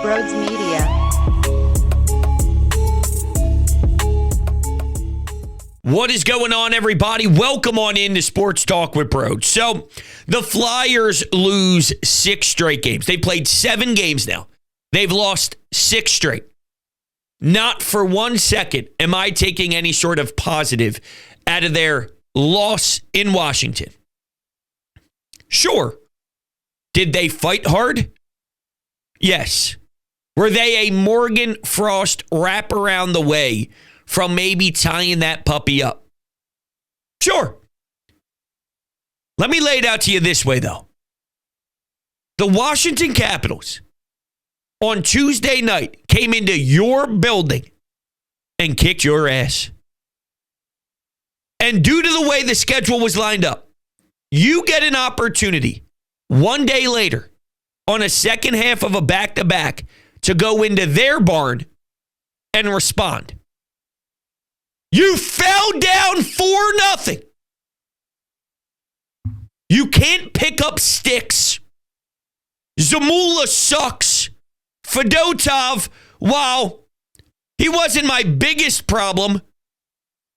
Broads Media. What is going on, everybody? Welcome on into Sports Talk with Broads. So, the Flyers lose 6 straight games. They played 7 games now. They've lost 6 straight. Not for 1 second am I taking any sort of positive out of their loss in Washington. Sure. Did they fight hard? Yes. Were they a Morgan Frost wrap around the way from maybe tying that puppy up? Sure. Let me lay it out to you this way, though. The Washington Capitals on Tuesday night came into your building and kicked your ass. And due to the way the schedule was lined up, you get an opportunity one day later on a second half of a back-to-back to go into their barn and respond. You fell down 4-0. You can't pick up sticks. Zamula sucks. Fedotov, while he wasn't my biggest problem,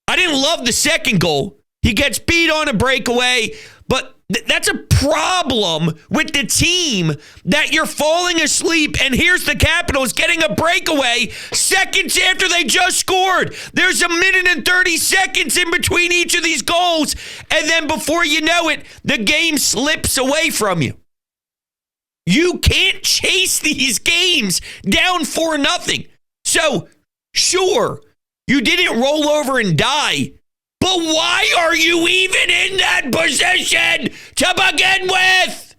I didn't love the second goal. He gets beat on a breakaway, but that's a problem with the team that you're falling asleep, and here's the Capitals getting a breakaway seconds after they just scored. There's a minute and 30 seconds in between each of these goals, and then before you know it, the game slips away from you. You can't chase these games down 4-0. So, sure, you didn't roll over and die, but why are you even in that position to begin with?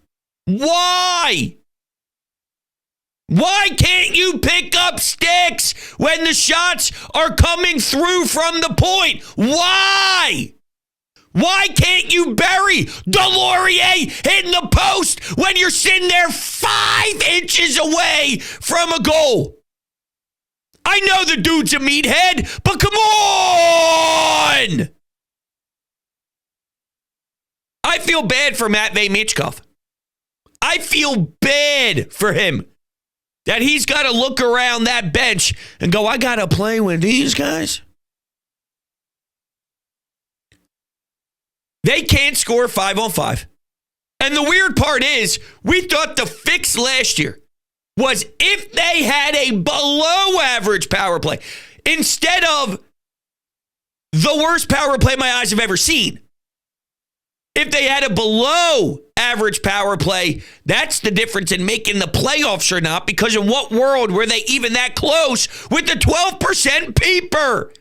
Why? Why can't you pick up sticks when the shots are coming through from the point? Why? Why can't you bury Delorier in the post when you're sitting there 5 inches away from a goal? I know the dude's a meathead, but come on! I feel bad for Matvei Michkov. I feel bad for him that he's got to look around that bench and go, I got to play with these guys. They can't score 5-on-5. And the weird part is, we thought the fix last year was if they had a below average power play instead of the worst power play my eyes have ever seen. If they had a below average power play, that's the difference in making the playoffs or not, because in what world were they even that close with the 12% peeper?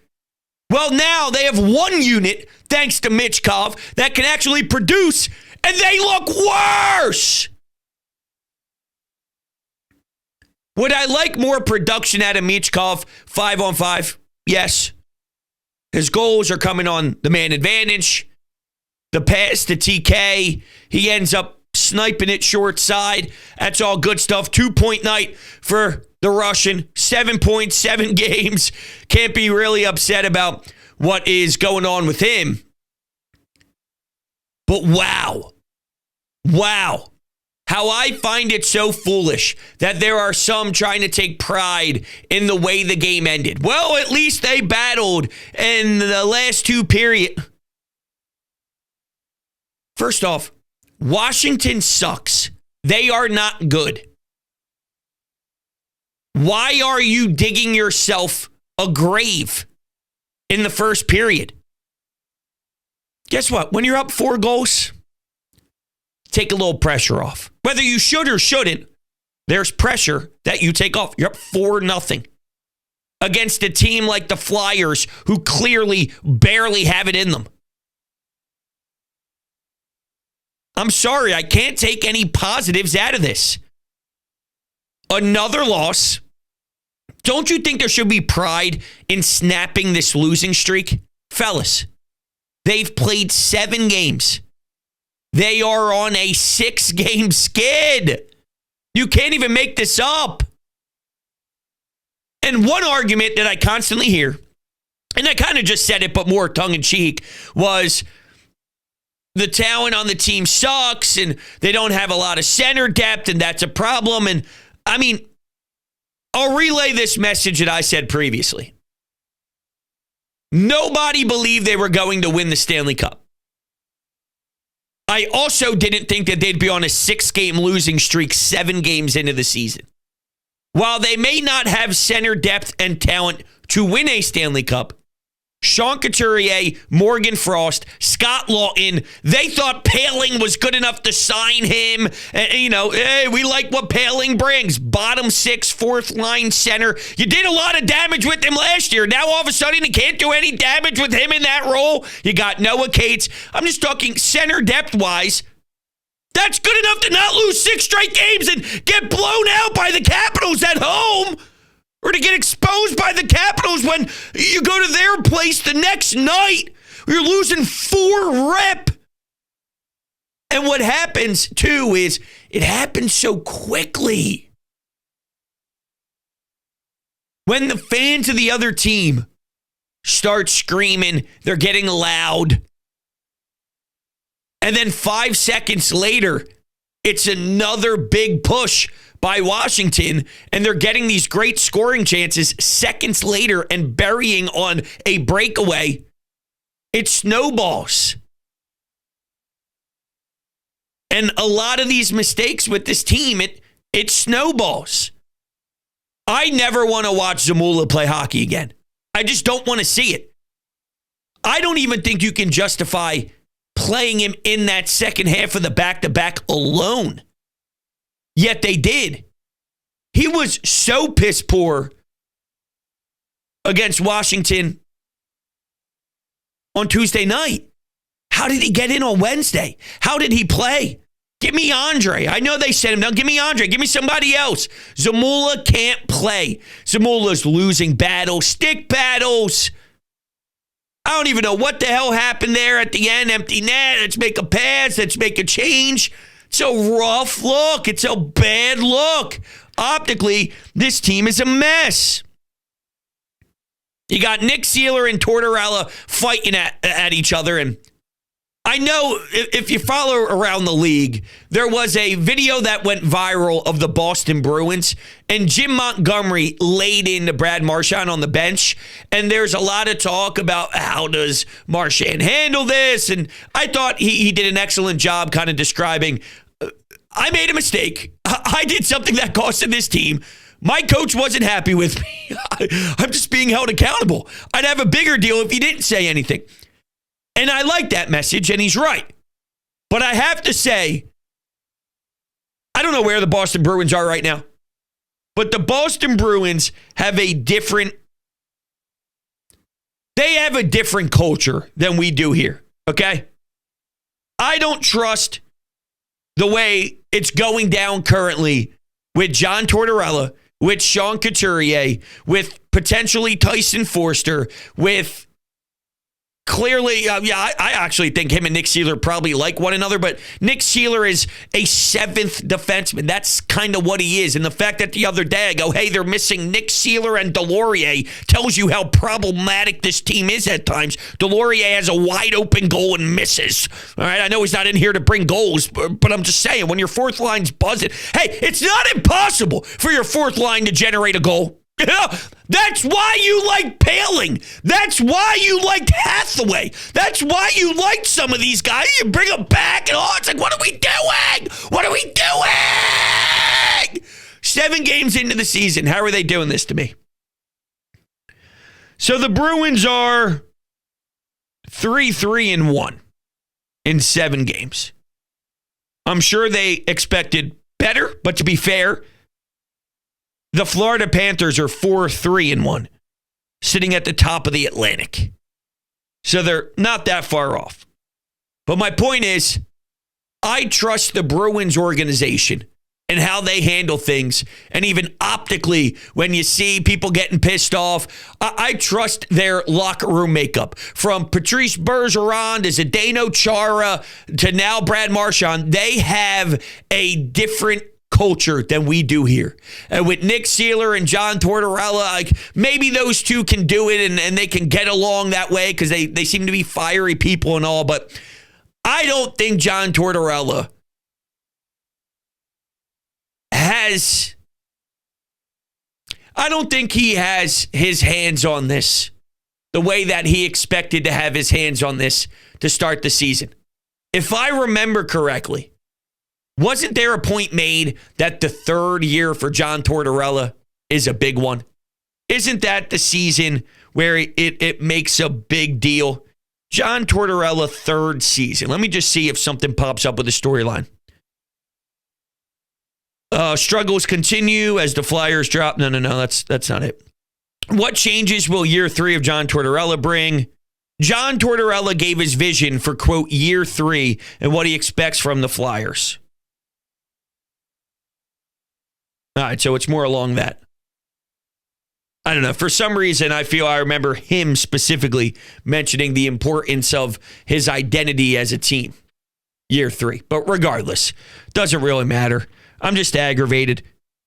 Well, now they have one unit, thanks to Michkov, that can actually produce, and they look worse. Would I like more production out of Michkov 5-on-5? Yes. His goals are coming on the man advantage. The pass to TK, he ends up sniping it short side. That's all good stuff. 2-point night for the Russian. 7 points, 7 games. Can't be really upset about what is going on with him. But wow. How I find it so foolish that there are some trying to take pride in the way the game ended. Well, at least they battled in the last 2 periods. First off, Washington sucks. They are not good. Why are you digging yourself a grave in the first period? Guess what? When you're up 4 goals, take a little pressure off. Whether you should or shouldn't, there's pressure that you take off. You're up 4-0 against a team like the Flyers, who clearly barely have it in them. I'm sorry, I can't take any positives out of this. Another loss. Don't you think there should be pride in snapping this losing streak? Fellas, they've played 7 games. They are on a 6-game skid. You can't even make this up. And one argument that I constantly hear, and I kind of just said it, but more tongue-in-cheek, was the talent on the team sucks and they don't have a lot of center depth, and that's a problem. And I mean, I'll relay this message that I said previously. Nobody believed they were going to win the Stanley Cup. I also didn't think that they'd be on a 6-game losing streak 7 games into the season. While they may not have center depth and talent to win a Stanley Cup, Sean Couturier, Morgan Frost, Scott Lawton, they thought Poehling was good enough to sign him. And, hey, we like what Poehling brings. Bottom 6, fourth line center. You did a lot of damage with him last year. Now all of a sudden you can't do any damage with him in that role. You got Noah Cates. I'm just talking center depth-wise. That's good enough to not lose 6 straight games and get blown out by the Capitals at home. Or to get exposed by the Capitals when you go to their place the next night. You're losing 4 rep. And what happens, too, is it happens so quickly. When the fans of the other team start screaming, they're getting loud. And then 5 seconds later, it's another big push by Washington, and they're getting these great scoring chances seconds later and burying on a breakaway. It snowballs. And a lot of these mistakes with this team, it snowballs. I never want to watch Zamula play hockey again. I just don't want to see it. I don't even think you can justify playing him in that second half of the back-to-back alone. Yet they did. He was so piss poor against Washington on Tuesday night. How did he get in on Wednesday? How did he play? Give me Andre. I know they sent him down. Give me Andre. Give me somebody else. Zamula can't play. Zamula's losing battles, stick battles. I don't even know what the hell happened there at the end. Empty net. Let's make a pass. Let's make a change. It's a rough look. It's a bad look. Optically, this team is a mess. You got Nick Seeler and Tortorella fighting at each other. And I know if you follow around the league, there was a video that went viral of the Boston Bruins, and Jim Montgomery laid into Brad Marchand on the bench. And there's a lot of talk about how does Marchand handle this. And I thought he did an excellent job kind of describing, I made a mistake. I did something that costed this team. My coach wasn't happy with me. I'm just being held accountable. I'd have a bigger deal if he didn't say anything. And I like that message, and he's right. But I have to say, I don't know where the Boston Bruins are right now, but the Boston Bruins have a different culture than we do here, okay? I don't trust the way it's going down currently with John Tortorella, with Sean Couturier, with potentially Tyson Forster, with clearly, I actually think him and Nick Seeler probably like one another, but Nick Seeler is a 7th defenseman. That's kind of what he is. And the fact that the other day I go, hey, they're missing Nick Seeler and Delorier tells you how problematic this team is at times. Delorier has a wide open goal and misses. All right, I know he's not in here to bring goals, but I'm just saying, when your fourth line's buzzing, hey, it's not impossible for your fourth line to generate a goal. That's why you like Poehling. That's why you liked Hathaway. That's why you liked some of these guys. You bring them back and it's like, what are we doing? What are we doing? 7 games into the season. How are they doing this to me? So the Bruins are 3-1 in 7 games. I'm sure they expected better, but to be fair, the Florida Panthers are 4-3-1, sitting at the top of the Atlantic. So they're not that far off. But my point is, I trust the Bruins organization and how they handle things. And even optically, when you see people getting pissed off, I trust their locker room makeup. From Patrice Bergeron to Zdeno Chara to now Brad Marchand, they have a different culture than we do here. And with Nick Seeler and John Tortorella, like maybe those two can do it and they can get along that way because they seem to be fiery people and all, but I don't think John Tortorella has, I don't think he has his hands on this the way that he expected to have his hands on this to start the season. If I remember correctly, wasn't there a point made that the third year for John Tortorella is a big one? Isn't that the season where it makes a big deal? John Tortorella, third season. Let me just see if something pops up with the storyline. Struggles continue as the Flyers drop. No, that's not it. What changes will year 3 of John Tortorella bring? John Tortorella gave his vision for, quote, year 3 and what he expects from the Flyers. All right, so it's more along that. I don't know. For some reason, I remember him specifically mentioning the importance of his identity as a team. Year 3. But regardless, doesn't really matter. I'm just aggravated.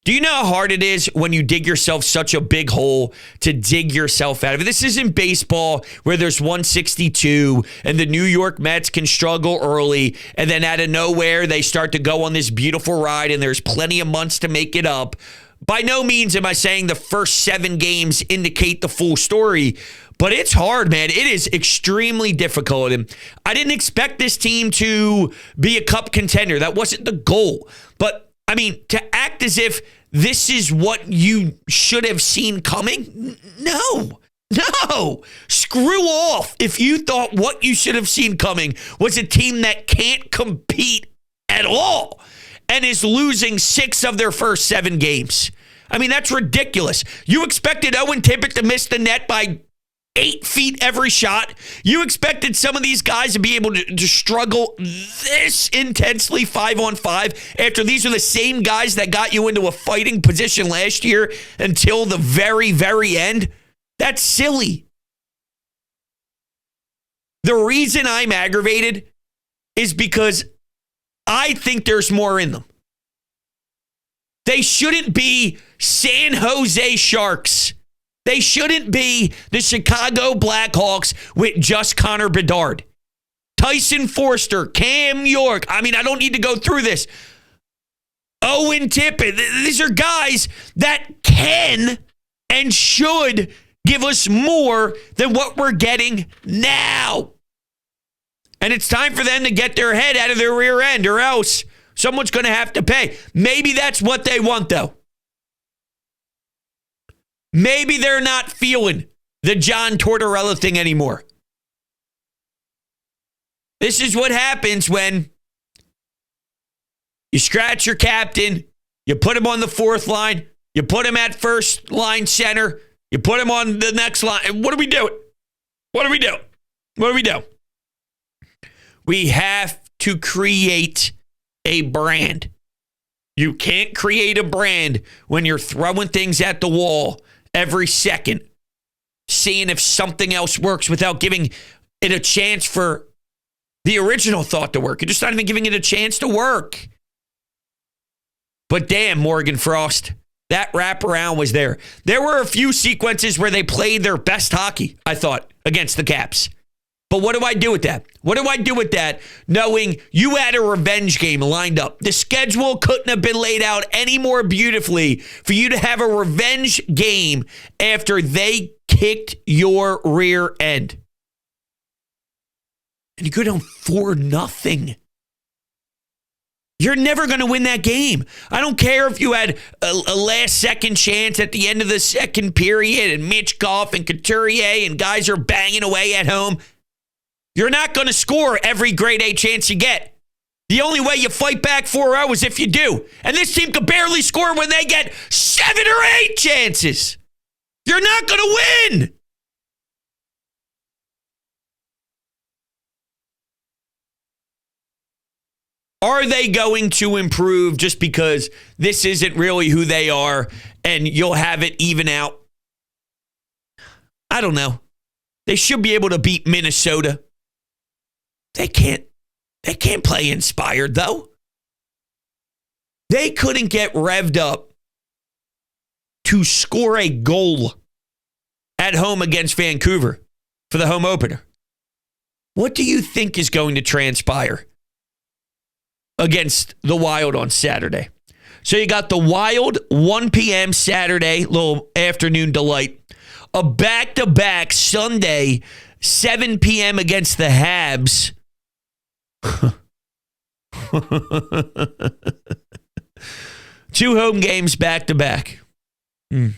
Do you know how hard it is when you dig yourself such a big hole to dig yourself out of it? This isn't baseball where there's 162 and the New York Mets can struggle early and then out of nowhere they start to go on this beautiful ride and there's plenty of months to make it up. By no means am I saying the first 7 games indicate the full story, but it's hard, man. It is extremely difficult. And I didn't expect this team to be a cup contender. That wasn't the goal. But I mean, to act as if this is what you should have seen coming? No. Screw off if you thought what you should have seen coming was a team that can't compete at all and is losing 6 of their first 7 games. I mean, that's ridiculous. You expected Owen Tippett to miss the net by 8 feet every shot. You expected some of these guys to be able to struggle this intensely 5-on-5 after these are the same guys that got you into a fighting position last year until the very, very end. That's silly. The reason I'm aggravated is because I think there's more in them. They shouldn't be San Jose Sharks. They shouldn't be the Chicago Blackhawks with just Connor Bedard. Tyson Forster, Cam York. I mean, I don't need to go through this. Owen Tippett. These are guys that can and should give us more than what we're getting now. And it's time for them to get their head out of their rear end or else someone's going to have to pay. Maybe that's what they want, though. Maybe they're not feeling the John Tortorella thing anymore. This is what happens when you scratch your captain, you put him on the 4th line, you put him at first line center, you put him on the next line. What do we do? We have to create a brand. You can't create a brand when you're throwing things at the wall every second, seeing if something else works without giving it a chance for the original thought to work. You're just not even giving it a chance to work. But damn, Morgan Frost, that wraparound was there. There were a few sequences where they played their best hockey, I thought, against the Caps. But what do I do with that? Knowing you had a revenge game lined up? The schedule couldn't have been laid out any more beautifully for you to have a revenge game after they kicked your rear end. And you go down 4-0. You're never going to win that game. I don't care if you had a last-second chance at the end of the second period and Mitch Goff and Couturier and guys are banging away at home. You're not going to score every grade A chance you get. The only way you fight back 4-0 is if you do. And this team could barely score when they get 7 or 8 chances. You're not going to win. Are they going to improve just because this isn't really who they are and you'll have it even out? I don't know. They should be able to beat Minnesota. They can't play inspired, though. They couldn't get revved up to score a goal at home against Vancouver for the home opener. What do you think is going to transpire against the Wild on Saturday? So you got the Wild 1 p.m. Saturday, little afternoon delight. A back-to-back Sunday 7 p.m. against the Habs. 2 home games back-to-back. You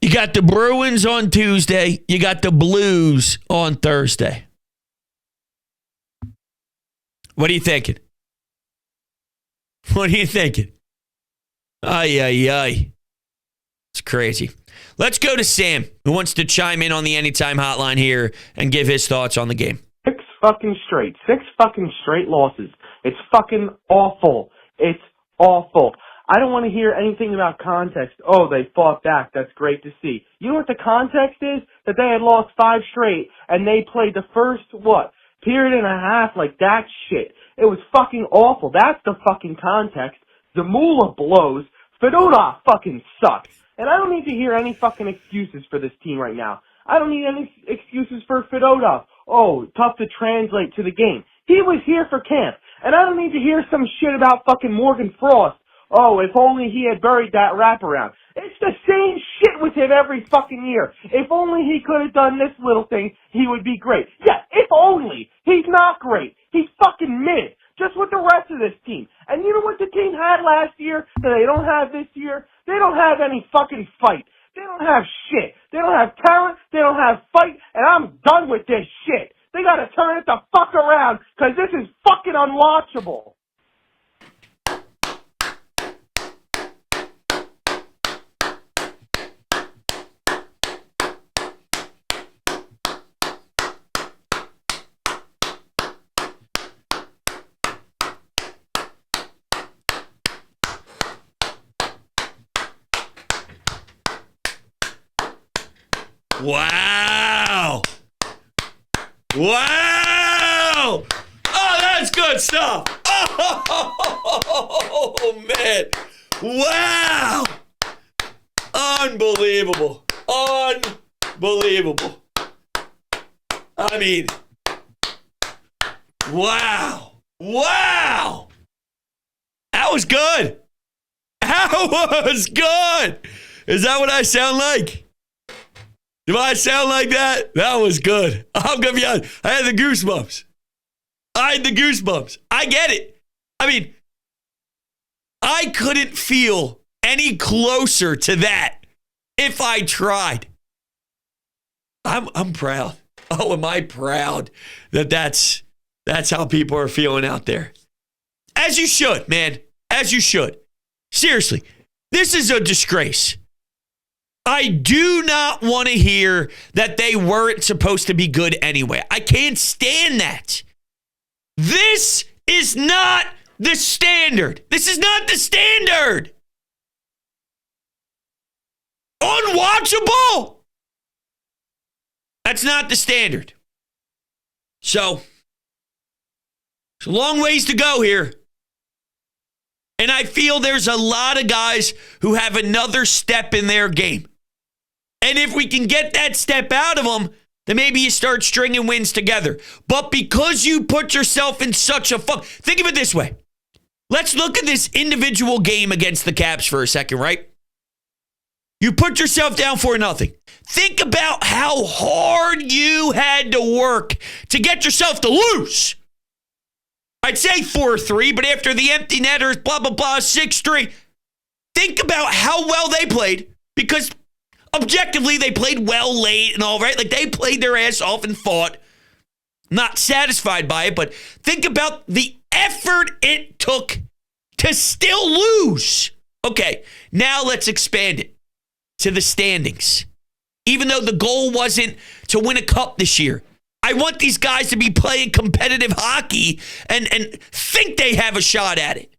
got the Bruins on Tuesday. You got the Blues on Thursday. What are you thinking? What are you thinking? Ay, ay, ay. It's crazy. Let's go to Sam, who wants to chime in on the Anytime Hotline here and give his thoughts on the game. 6 fucking straight losses. It's fucking awful. It's awful. I don't want to hear anything about context. Oh, they fought back. That's great to see. You know what the context is? That they had lost 5 straight, and they played the first, period and a half like that shit. It was fucking awful. That's the fucking context. Zamula blows. Fedotov fucking sucks. And I don't need to hear any fucking excuses for this team right now. I don't need any excuses for Fedotov. Oh, tough to translate to the game. He was here for camp. And I don't need to hear some shit about fucking Morgan Frost. Oh, if only he had buried that wraparound. It's the same shit with him every fucking year. If only he could have done this little thing, he would be great. Yeah, if only. He's not great. He's fucking mid. Just with the rest of this team. And you know what the team had last year that they don't have this year? They don't have any fucking fight. They don't have shit. They don't have talent. They don't have fight. And I'm done with this shit. They gotta turn it the fuck around, because this is fucking unwatchable. Wow. Wow. Oh, that's good stuff. Oh, man. Wow. Unbelievable. Unbelievable. I mean, wow. Wow. That was good. That was good. Is that what I sound like? Do I sound like that? That was good. I'm going to be honest. I had the goosebumps. I get it. I mean, I couldn't feel any closer to that if I tried. I'm proud. Oh, am I proud that that's how people are feeling out there. As you should, man. As you should. Seriously, this is a disgrace. I do not want to hear that they weren't supposed to be good anyway. I can't stand that. This is not the standard. This is not the standard. Unwatchable. That's not the standard. So, it's a long ways to go here. And I feel there's a lot of guys who have another step in their game. And if we can get that step out of them, then maybe you start stringing wins together. But because you put yourself in such a think of it this way. Let's look at this individual game against the Caps for a second, right? You put yourself down 4-0. Think about how hard you had to work to get yourself to lose. I'd say 4-3, but after the empty netters, blah, blah, blah, 6-3. Think about how well they played, because objectively, they played well late and all right. Like, they played their ass off and fought. Not satisfied by it, but think about the effort it took to still lose. Okay, now let's expand it to the standings. Even though the goal wasn't to win a cup this year, I want these guys to be playing competitive hockey and think they have a shot at it.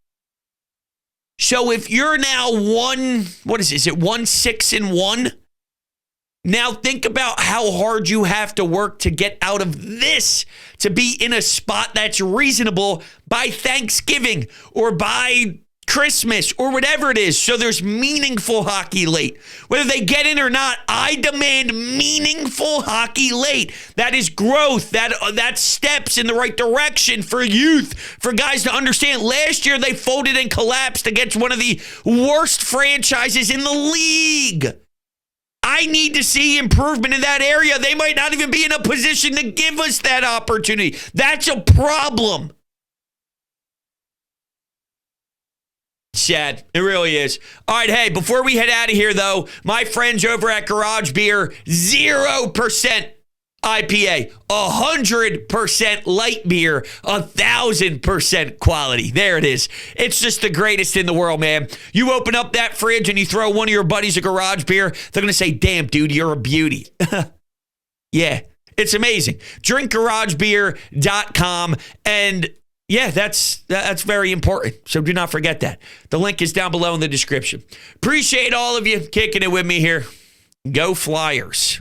So if you're now 1-6-1? Now think about how hard you have to work to get out of this, to be in a spot that's reasonable by Thanksgiving or by Christmas, or whatever it is, so there's meaningful hockey late. Whether they get in or not, I demand meaningful hockey late. That is growth. That steps in the right direction for youth, for guys to understand. Last year, they folded and collapsed against one of the worst franchises in the league. I need to see improvement in that area. They might not even be in a position to give us that opportunity. That's a problem. Sad. It really is. All right, hey, before we head out of here, though, my friends over at Garage Beer, 0% IPA, 100% light beer, 1,000% quality. There it is. It's just the greatest in the world, man. You open up that fridge and you throw one of your buddies a Garage Beer, they're going to say, damn, dude, you're a beauty. Yeah, it's amazing. DrinkGarageBeer.com, and yeah, that's very important. So do not forget that. The link is down below in the description. Appreciate all of you kicking it with me here. Go Flyers.